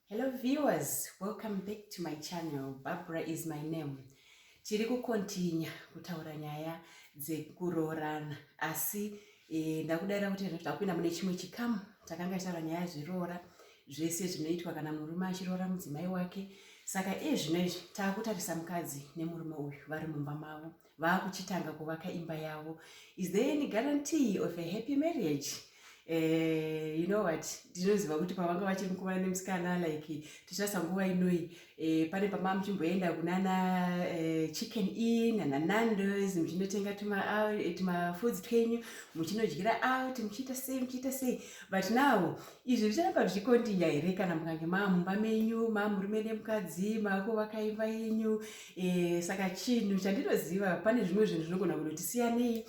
Hello viewers, welcome back to my channel. Barbara is my name. Tiri kukontinya kutaura nyaya dzekuroorana asi ndakudaira kuti tapinda mune chimwe chikamu takanga taura nyaya zveroora zvese zvinoitwa kana murume achiroora mudzimai wake. Saka zvinezvi takutarisa mukadzi nemurume uyu vari mumba mavo vakuchitanga kuvaka imba yavo. Is there any guarantee of a happy marriage? You know what, ndinoziva kuti pavanga vachiri mukomana nemusikana like tichasa nguva inoi pane pama muchimboenda kunana chicken inn nana nandos muchinotenga tuma foods twenyu muchinodyira out muchiita sei but now izvi zvicharamba zvichikontinya here kana mukange mamumba menyu mamurume nemukadzi makuvaka imba yenyu. Saka chinhu chandinoziva pane zvimwe zvinhu zvinogona kunotisiyanei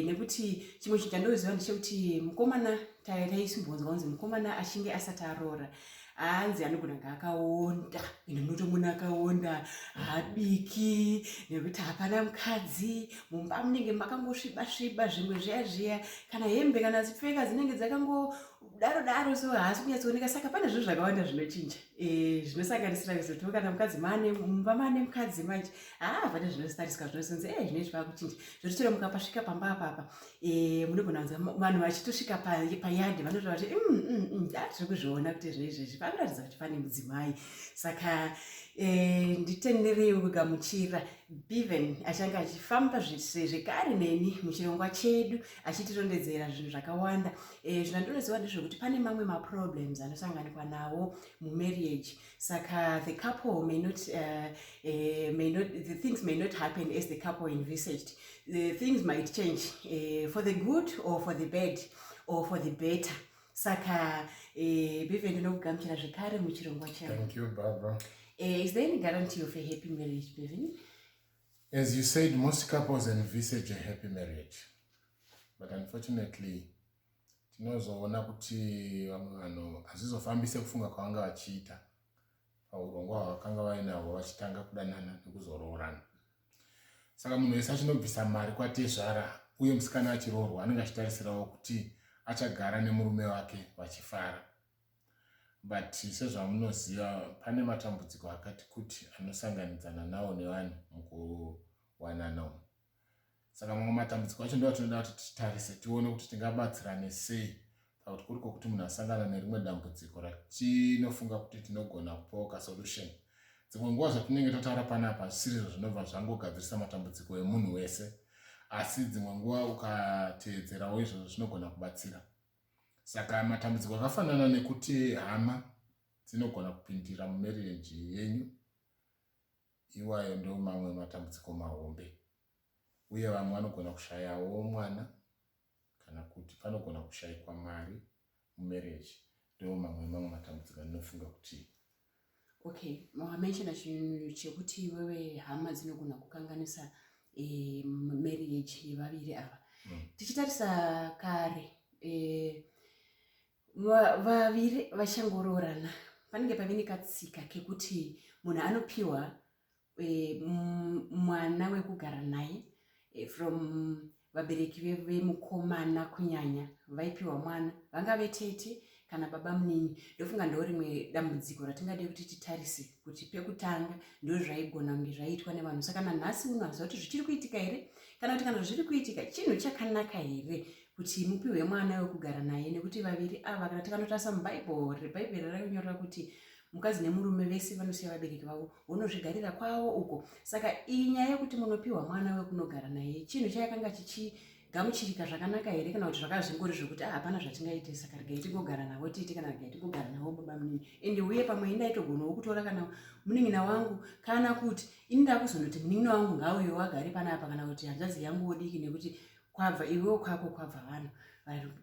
nekuti chimwe chinhu chandinoziva ndechekuti mukomana taisimbonzwa kunzi mukomana achinge asati aroora hanzi anogona kunge akaonda ende munotomuna akaonda haabiki nekuti hapana mukadzi mumba munenge makangosviba zvimwe zviya kana hembe kana dzipfeka dzinenge dzakangodaro so haasi kunyatsooneka. Saka pane zvinhu zvakawanda zvinochinja zvinosanganisira kuzotiwo kana mukadzi mumba mane mukadzi manje pane zvinositariswa zvinosonzi zvinoizvi vakuchinja zvotitora mukapasvika pamba apapa munogona kunza vanhu vachitosvika payadhi vanotova kuti tiri kuzviona kuti zvoizvezvi panoratidza kuti pane mudzimai. Saka nditenereiwo kugamuchira Bevan achange achifamba zvekare neni muchirongwa chedu achitirondedzera zvinhu zvakawanda. Zvandinoziva ndezvekuti pane mamwe maproblems anosanganikwa nawo mumarriage. Saka the couple the things may not happen as the couple envisaged. The things might change for the good or for the bad or for the better. Saka Bevan ndinokugamuchira zvekare muchirongwa chedu. Thank you, Barbara. Is there any guarantee of a happy marriage, Bevan? As you said, most couples envisage a happy marriage. But unfortunately, tinozoona kuti vamwe vanhu hazvizofambise kufunga kwavanga vachiita paurongwa hwavakanga vainahwo vachitanga kudanana nekuzoroorana. Saka munhu wese achinobvisa mari kwatezvara uye musikana achiroorwa anenge achitarisirawo kuti achagara nemurume wake vachifara. But sezvamunoziva pane matambudziko akati kuti anosanganidzana nawo nevanhu mukuwanana umu. Saka mamwe matambudziko acho ndo tinoda kuti titarise tione kuti tingabatsirane sei pakuti kuriko kuti munhu asangana nerimwe dambudziko ratinofunga kuti tinogona kupawo kasolution. Dzimwe nguva zvatinenge tataura panapa zvisiri zvinobva zvangogadzirisa matambudziko emunhu wese, asi dzimwe nguva ukateedzerawo izvozvo zvinogona kubatsira. Saka matambudziko akafanana nekuti hama dzinogona kupindira mumarriage yenyu, iwayo ndo mamwe matambudziko mahombe. Uye vamwe vanogona kushayawo mwana kana kuti panogona kushayikwa mari mumarriage. Ndo mamwe matambudziko anofunga kuti okay, wamenshona chinhu chekuti wewe hama dzinogona kukanganisa marriage yevaviri ava. Tichitarisa kare vaviri vachangoroorana panenge pavine katsika kekuti munhu anopiwa mwana wekugara naye from vabereki vemukomana kunyanya vaipiwa mwana vangave tete kana baba munini. Ndofunga ndo rimwe dambudziko ratingade kuti titarise kuti pekutanga ndo zvaigona kunge zvaiitwa nevanhu. Saka nanhasi unoziva kuti zvichiri kuitika here kana kuti kana zviri kuitika chinhu chakanaka here kuti mupiwe mwana wekugara naye, nekuti vaviri ava kana tikanotarisa mubhaibheri rakanyorera kuti mukadzi nemurume vese vanosiya vabereki vavo vonozvigarira kwavo uko. Saka iyi nyaya yekuti munopiwa mwana wekunogara naye chinhu chayakanga chichigamuchirika zvakanaka here kana kuti zvakazvingori zvokuti hapana zvatingaite, saka regai tingogara navo tete kana regai tingogara navo baba munini. Ende uye pamwe indaitogonawo kutora kana munin'ina wangu kana kuti ini ndakuzondoti munin'ina wangu ngauyo wagare panapa kana kuti hanzvadzi yangu wodiki nekuti kwabva iwewo kwako kwabva vanhu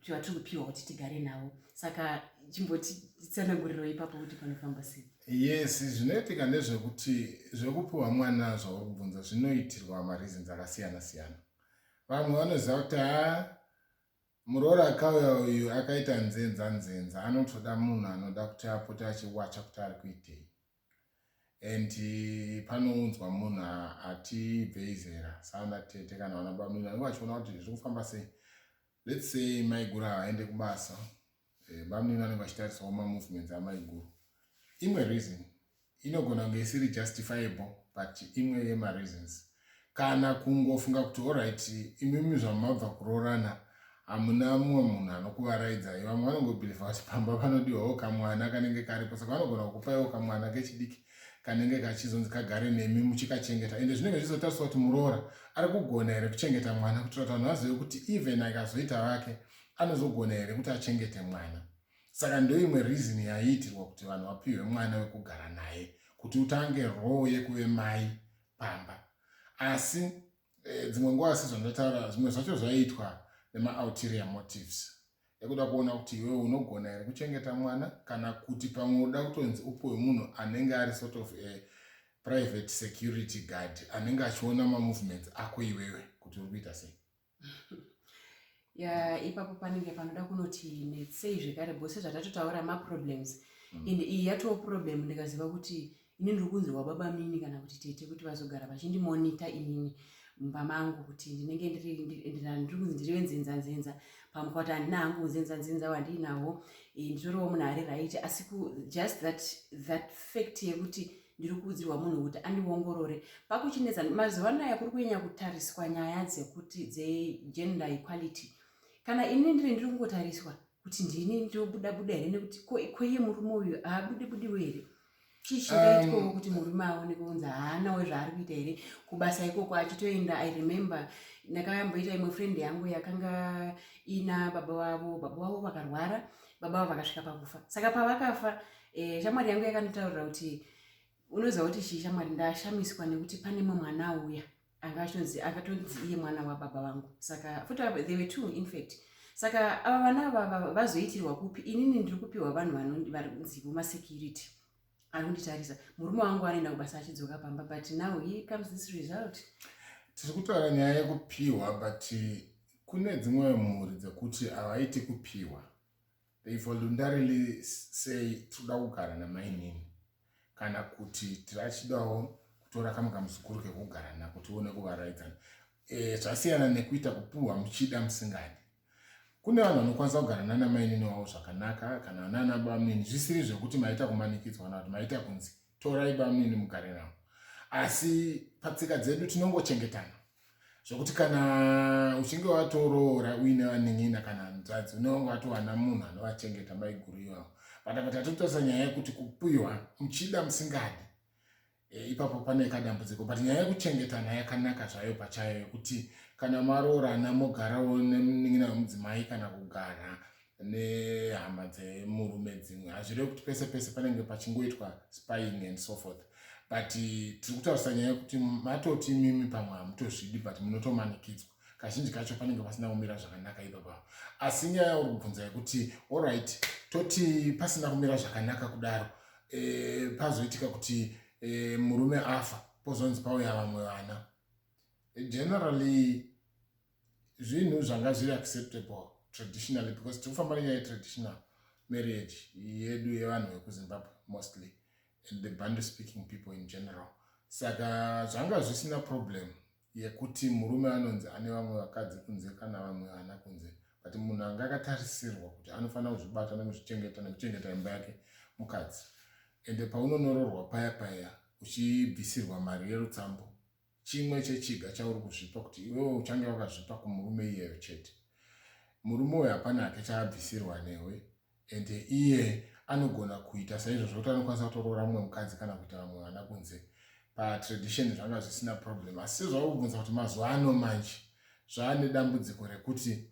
vatiri kupiwa kuti tigare navo. Saka chimboti tsananguriro ipapo kuti panofamba sei? Yes, zvinoitika ndezvekuti zvekupiwa mwana zvauri kubvunza zvinoitirwa mareasons akasiyana-siyana. Vamwe vanoziva kuti muroora akauya uyu akaita nzenza anotoda munhu anoda kuti apote achiwacha kuti ari kuitei. And panounzwa munhu atibvei zera saana tete kana vana baba munhu anenge achiona kuti zviri kufamba sei. Let's say maiguru haaende kubasa, baba munini vanenge vachitarisawo mamovements amaiguru. imwe reason inogona kunge isiri justifiable, but imwe yemareasons. Kana kungofunga kuti alright, imimi zvamabva kuroorana hamuna mumwe munhu anokuvaraidza, vamwe vanongobhilivha kuti pamba panodiwawo kamwana kanenge karipo, saka vanogona kukupaiwo kamwana kechidiki kanenge kachizonzi kagare nemi muchikachengeta. Ende zvinenge zvizotariswa kuti muroora ari kugona here kuchengeta mwana, kuitira kuti vanhu vazive kuti even akazoita vake anozogona here kuti achengete mwana. Saka ndo imwe reason yaiitirwa kuti vanhu vapiwe mwana wekugara naye, kuti utange role yekuve mai pamba. Asi dzimwe nguva sezvandataura, zvimwe zvacho zvaiitwa nema-ulterior motives, ekuda kuona kuti iwewe unogona here kuchengeta mwana, kana kuti pamwe uda kutonzi upiwe munhu anenge ari sort of a private security guard, anenge achiona mamovements ako iwewe kuti uri kuita sei. Ipapo panenge panoda kunoti netsei zvekare bose zvatatotaura maproblems. Ende iyi yatoo problem ndikaziva kuti ini ndiri kunzwa baba mini kana kuti tete kuti vazogara vachindimonita inini mumba mangu kuti ndinenge ndiri kunzi ndirive nzenza pamukwa kuti handina hangu nzenza wandinawo, nditoriwo munhu ari right, asi just that fact yekuti ndiri kuudzirwa munhu kuti andiongorore pakuchinetsa. Mazuva anaya kuri kunyanya kutariswa nyaya dzekuti dzegender equality. Kana ini ndiri kungotariswa kuti ndini ndinobuda here, nekuti koiye murume uyu haabudi here. Chii chingaitwawo kuti murume aoneke kunzi haanawo zvaari kuita here kubasa ikoko achitoenda. I remember ndakayamboita imwe friend yangu yakanga ina baba wavo vakarwara, baba vavo vakasvika pakufa. Saka pavakafa shamwari yangu yakandotaurira kuti unoziva kuti chii shamwari, ndashamiswa nekuti pane mumwe mwana uya akatonzi iye mwana wababa vangu. Saka futi they were two in fact. Saka ava vana vazoitirwa kupi? Inini ndiri kupiwa vanhu vari kunzi voma-security anonditarisa. Murume wangu anoenda kubasa achidzoka pamba, but now here comes this result. Tiri kutaura nyaya yekupiwa, but kune dzimwe mhuri dzekuti havaiti kupiwa. They voluntarily say toda kugara namai nini, kana kuti tirachidawo kutora kamwe kamuzukuru kekugara nako tione kuvaraidzana. Zvasiyana nekuita kupiwa muchida musingadi. Kune vanhu vanokwanisa kugara nana mai nini wavo zvakanaka, kana nana baba nini zvisiri zvekuti maita kumanikidzwa kana kuti maita kunzi torai baba nini mugare navo. Asi patsika dzedu tinongochengetana, zvokuti kana uchinge watoroora uine vanin'ina kana hanzvadzi unenge watowana munhu anovachengeta maiguru ivavo. Patapata totosa nyaya yekuti kupiwa muchida musingadi, ipapo pane kadambudziko. But nyaya yekuchengetana yakanaka zvayo pachayo, kuti kana maroorana mogarawo nemunin'ina wemudzimai kana kugara nehama dzemurume dzimwe, hazvirevi kuti pese pese panenge pachingoitwa spying and so forth. But tiri kutaurisa nyaya yekuti matoti mimi pamwe hamutozvidi, but munotomanikidzwa. Kazhinji kacho panenge pasina kumira zvakanaka ipapo. Asi nyaya uri kubvunza yekuti alright, toti pasina kumira zvakanaka kudaro, pazoitika kuti murume afa pozonzi pauya vamwe vana, generally zvinhu zvanga zviri acceptable traditionally, because tikufamba nenyaya yetraditional marriage yedu yevanhu vekuzimbabwe mostly, and the Bantu speaking people in general. Saka zvanga zvisina problem yekuti murume anonzi ane vamwe vakadzi kunze kana vamwe vana kunze, but munhu anga akatarisirwa kuti anofanira kuzvibata nekuzvichengeta nekuchengeta imba yake mukadzi. Ende paunonororwa paya uchibvisirwa mari yerutsambo, chimwe chechiga chauri kuzvipa kuti iwewe uchange wakazvipa kumurume iyeyo chete. Murume uyu hapana hake chaabvisirwa newe, ende iye anogona kuita saizvozvo kuti anokwanisa kutoroora mumwe mukadzi kana kuita vamwe vana kunze. Patradition zvanga zvisina problem. Asi zvauri kubvunza kuti mazuva ano manje zvaane dambudziko rekuti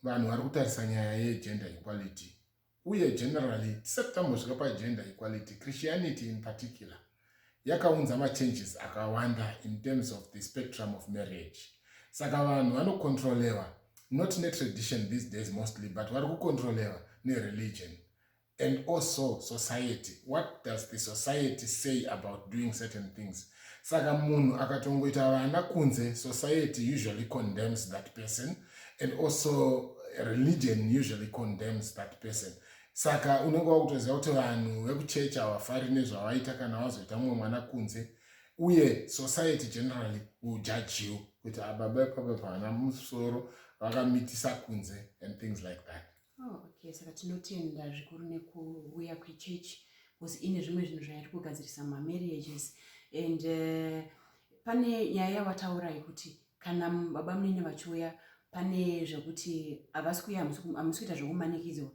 vanhu vari kutarisa nyaya yegender equality, uye generally tisati tambosvika pagender equality, Christianity in particular yakaunza machanges akawanda in terms of the spectrum of marriage. Saka vanhu vanokontrolewa not netradition these days mostly, but vari kukontrolewa nereligion and also society. What does the society say about doing certain things? Saka munhu akatongoita vana kunze, society usually condemns that person, and also religion usually condemns that person. Saka unenge wakutoziva kuti vanhu vekuchechi havafari nezvavaita kana vazoita mumwe mwana kunze, uye society generally will judge you kuti baba ipapa pavana musoro vakamitisa kunze and things like that. Okay, saka tinotenda zvikuru nekuuya kwechechi because ine zvimwe zvinhu zvayari kugadzirisa mumarriages. And pane nyaya yawataura yekuti kana vabamwene vachiuya pane zvekuti hamusi kuita zvokumanikidzwa.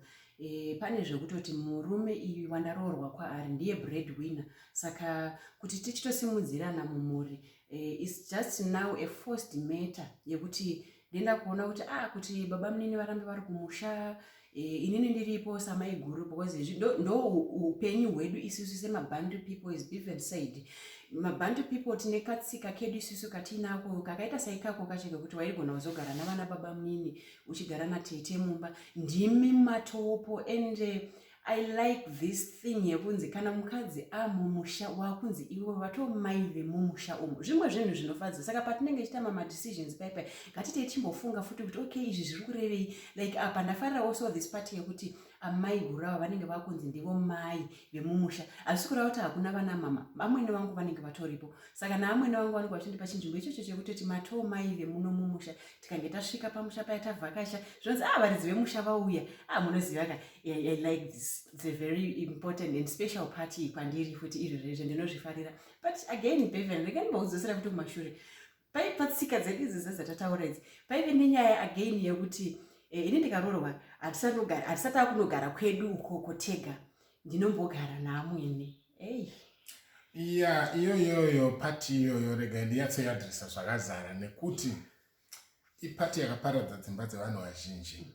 Pane zvekutoti murume iyi wandaroorwa kwaari ndiye breadwinner, saka kuti tichitosimudzirana mumhuri is just now a forced matter yekuti ndenda kuona kuti kuti baba munini varambe vari kumusha, inini ndiripo samai guru, because ndo upenyu hwedu isusu semabantu people, is even said mabantu people tine katsika kedu isusu katinako kakaita saikako kacheke kuti waigona kuzogara navana baba munini uchigara natete mumba, ndimi matopo. And I like this thing yekunzi kana mukadzi mumusha wakunzi iwe vatomai vemumusha umu, zvimwe zvinhu zvinofadza. Saka patinenge tichitama madecisions paipai ngatite timbofunga futi kuti okay izvi zviri kurevei, like apa ndafarira also this part yekuti amai guru ava vanenge vakunzi ndivo mai vemumusha, hazvisi kureva kuti hakuna vana mama, vamwene vangu vanenge vatoripo. Saka naamwene vangu vanenge vachindipa chinzvimbo ichocho chekutoti matoo mai vemuno mumusha, tikange tasvika pamusha paya tavhakasha zvinonzi varidzi vemusha vauya, munoziva ka. I like this, it's a very important and special party kwandiri futi iri rezvo ndinozvifarira. But again Bevan, reganimbokudzosera futi kumashure patsika dzedu idzi dzatataura idzi, paive nenyaya again yekuti ini ndikaroorwa hatisati akunogara kwedu ukoko tega, ndinombogara naamwene. Iyoyo pati iyoyo rega ndiyatsoyadhirisa zvakazara, nekuti ipati yakaparadza dzimba dzevanhu vazhinji.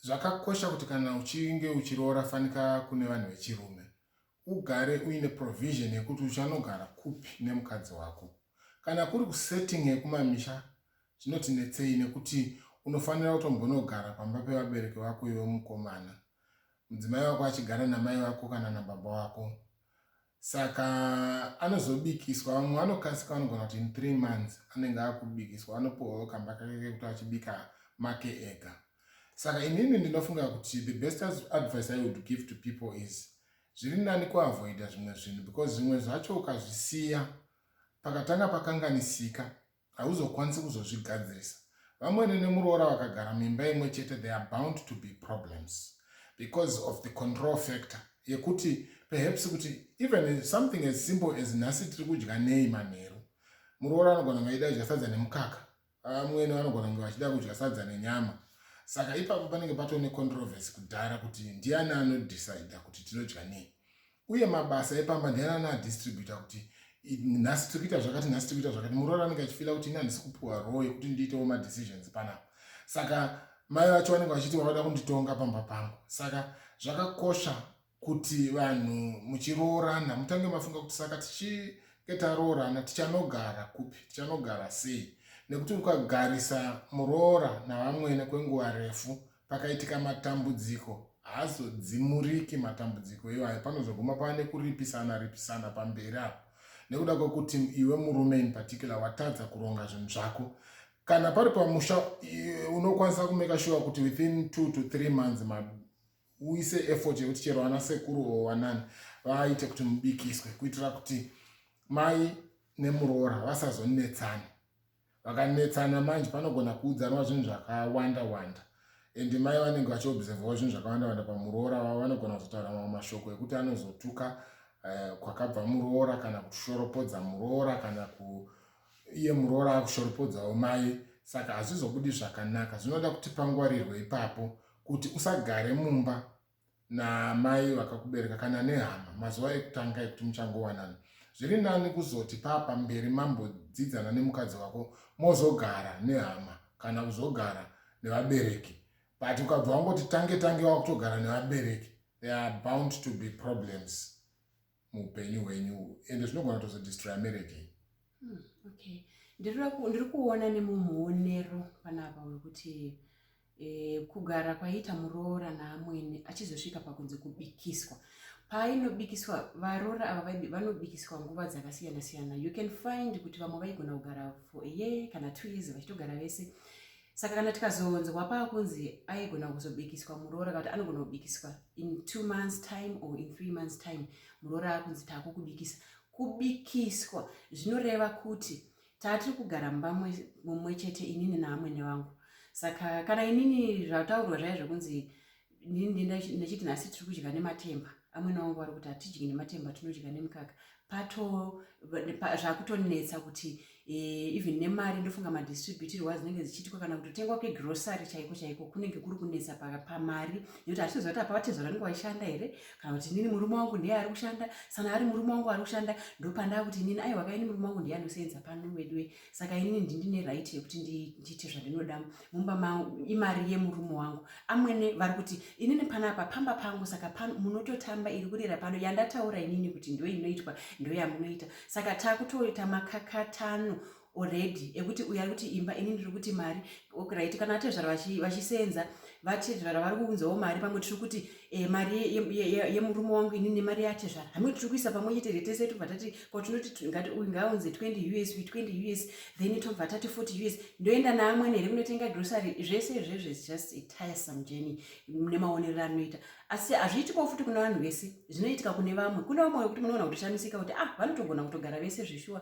Zvakakosha kuti kana uchinge uchiroora fanika kune vanhu vechirume ugare uine provision yekuti uchanogara kupi nemukadzi wako. Kana kuri kusetting yekumamisha zvinotinetsei, nekuti unofanira kutombonogara pamba pevabereki vako iwe mukomana, mudzimai wako achigara namai vako kana nababa wako. Saka anozobikiswa, vamwe vanokasika vanogona kuti in 3 months anenge akubikiswa, anopohwa kamba kake kuti achibika make ega. Saka inini ndinofunga kuti the best advice I would give to people is zviri nani kuavoida zvimwe zvinhu, because zvimwe zvacho ukazvisiya pakatanga pakanganisika hauzokwanisi kuzozvigadzirisa. Vamwene nemuroora vakagara mimba imwe chete, they are bound to be problems because of the control factor yekuti perhaps kuti even something as simple as nhasi tiri kudya nei manheru, muroora anogona kunge achida kudya sadza nemukaka, vamwene vanogona kunge vachida kudya sadza nenyama. Saka ipapo panenge patone controversy kudhara kuti ndiani anodecide kuti tinodya nei, uye mabasa epamba ndiani anadistributa kuti nhasi tiri kuita zvakati, nhasi tiri kuita zvakati. Muroora anenge achifila kuti ini handisi kupuwa roho yekuti ndiitewo madecisions panapa. Saka mai vacho vanenge vachiti vanoda kunditonga pamba pangu. Saka zvakakosha kuti vanhu muchiroorana mutange mafunga kuti saka tichinge taroorana tichanogara kupi, tichanogara sei, nekuti ukagarisa muroora navamwene kwenguva refu pakaitika matambudziko haazodzimuriki matambudziko iwayo, panozoguma pane kuripisana pamberi apo, nekuda kwekuti iwe murume in particular watadza kuronga zvinhu zvako. Kana pari pamusha unokwanisa kumeka sure kuti within 2 to 3 months uise effort yekuti chero vana sekuru o wanani vaite kuti mubikiswe, kuitira kuti mai nemuroora vasazonetsana. Vakanetsana manje panogona kuudzanwa zvinhu zvakawanda wanda, and mai vanenge vachiobservawo zvinhu zvakawanda wanda pamuroora wavo, vanogona kuzotaura mamwe mashoko ekuti anozotuka kwakabva muroora, kana kushoropodza muroora, kana iye muroora akushoropodzawo mai. Saka hazvizobudi zvakanaka. Zvinoda kuti pangwarirwe ipapo kuti usagare mumba namai vakakubereka kana nehama mazuva ekutanga ekuti muchangowanana. Zviri nani kuzoti pamberi mambodzidzana nemukadzi wako mozogara nehama kana kuzogara nevabereki, but ukabva wangoti tange wakutogara nevabereki, there are bound to be problems muupenyu hwenyu, ende zvinogona kutozodestroya marriage. Okay, ndiri kuona nemumuonero panapa wekuti kugara kwaita muroora naamwene achizosvika pakunzi kubikiswa. Painobikiswa varoora ava vanobikiswa nguva dzakasiyana siyana. You can find kuti vamwe vaigona kugara for a year kana 2 years vachitogara vese. Saka kana tikazonzwa pakunzi aigona kuzobikiswa muroora kuti anogona kubikiswa in 2 months time or in 3 months time, muroora akunzi taako kubikisa. Kubikiswa zvinoreva kuti tatiri kugara mumwe chete inini naamwene vangu. Saka kana inini zvataurwa zvaya zvokunzi ndechiti nhasi tiri kudya nematemba, amwene wangu vari kuti hatidyi nematemba tinodya nemukaka zvakutonetsa kuti even nemari ndofunga madistributirwa dzinenge dzichiitwa kana kutotengwa kwegrosary chaiko kunenge kuri kunetsa pamari nekuti hatitoziva kuti apa vatezvara nenge vaishanda here kana kuti inini murume wangu ndiye ari kushanda sana ari murume wangu ari kushanda ndopandaa kuti inini aiwa kaini murume wangu ndiye anosenza pano wedwe saka inini ndine right yekuti ndiite zvandinoda mumba imari yemurume wangu. Amwene vari kuti inini panapa pamba pangu saka munototamba iri kurira pano yandataura inini kuti ndo inoitwa ndo yamunoita saka takutoita makakatano already ekuti uya ari kuti imba inini ndiri kuti mari right kana vatezvara vachisenza vatezvara vari kuunzawo mari pamwe tiri kuti mari yemurume wangu inini mari yatezvara hamwe tiri kuisa pamwe chete tese tobva tati kwatinoti ngati uyu ngaunze 20 US 20 US then tobva tati 40 US ndoenda naamwene here kunotenga grocery zvese izvezvo is just a tiresome journey nemaonerero anoita asi hazviitikawo futi kuna vanhu vese zvinoitika kune vamwe wekuti munoona kutoshamisika kuti vanotogona kutogara vese zvishuwa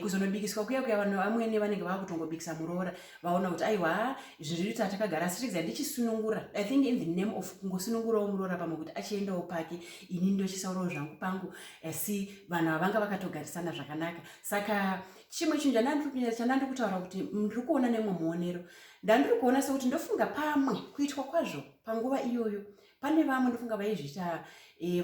kuzonobikiswa kuya vanhu amwene vanenge vakutongobikisa muroora vaona kuti aiwa zvirita takagara asi regza ndichisunungura I think in the name of kungosunungurawo muroora pamwe kuti achiendawo pake ini ndochisaurawo zvangu pangu asi vanhu avanga vakatogarisana zvakanaka saka chimwe chinhu chandandiri kutaura kuti ndiri kuona nemwe muonero ndandiri kuona sekuti ndofunga pamwe kuitwa kwazvo panguva iyoyo pane vamwe ndofunga vaizviita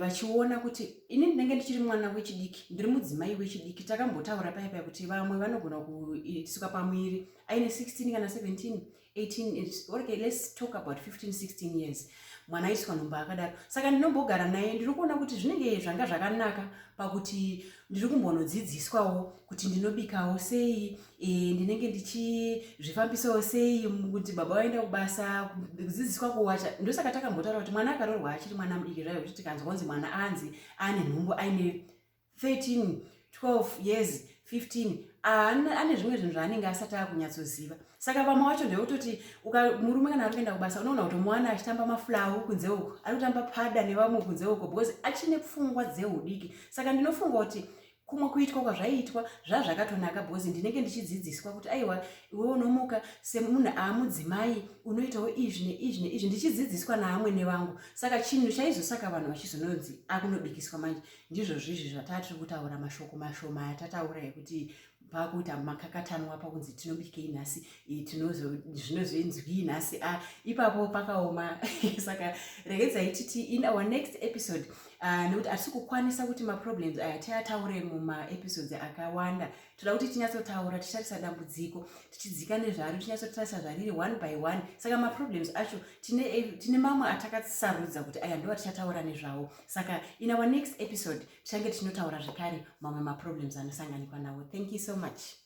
vachiona kuti ini ndinenge ndichiri mwana wechidiki ndiri mudzimai wechidiki takambotaura paipai kuti vamwe vanogona kuisuka pamwiri aine 16 kana 17 18 okay let's talk about 15 16 years mwana aiswa nhumba akadaro saka ndinombogara naye ndiri kuona kuti zvinenge zvanga zvakanaka pakuti ndiri kumbonodzidziswawo kuti ndinobikawo sei ndinenge ndichizvifambisawo sei kuti baba waenda kubasa kudzidziswa kuwacha ndosaka takambotaura kuti mwana akaroorwa achiri mwana mudiki zvayo kuti tikanzwa kunzi mwana anzi ane nhumbu aine 13 12 years 15 ane zvimwe zvinhu zvaanenge asati akunyatsoziva saka vamwe wacho ndeyekutoti murume kana ari kuenda kubasa unoona kuti mwana achitamba maflau kunze uko ari kutamba pada nevamwe kunze uko because achine pfungwa dzeudiki saka ndinofunga kuti kumwe kuitwa kwazvaiitwa zvazvakatonaka because ndinenge ndichidzidziswa kuti aiwa iwe unomuka semunhu aamudzimai unoitawo izvi neizvi neizvi ndichidzidziswa naamwene vangu saka chinhu chaizosaka vanhu vachizononzi akunobikiswa manje ndizvo zvizvi zvatatiri kutaura mashoko mashoma atataura ekuti pakuita makakatanwa pakunzi tinobikei nhasi zvinozoinzwii nhasi ipapo pakaoma saka regedzai titi in our next episode nekuti hatisi kukwanisa kuti maproblems aya tiataure mumaepisodes akawanda toda kuti tinyatsotaura tichitarisa dambudziko tichidzika nezvaro tinyatsotarisa zvariri one by one saka maproblems acho tine mamwe atakasarudza kuti aya ndo atichataura nezvawo saka in our next episode tichange tinotaura zvekare mamwe maproblems anosanganikwa nawo. Thank you so much.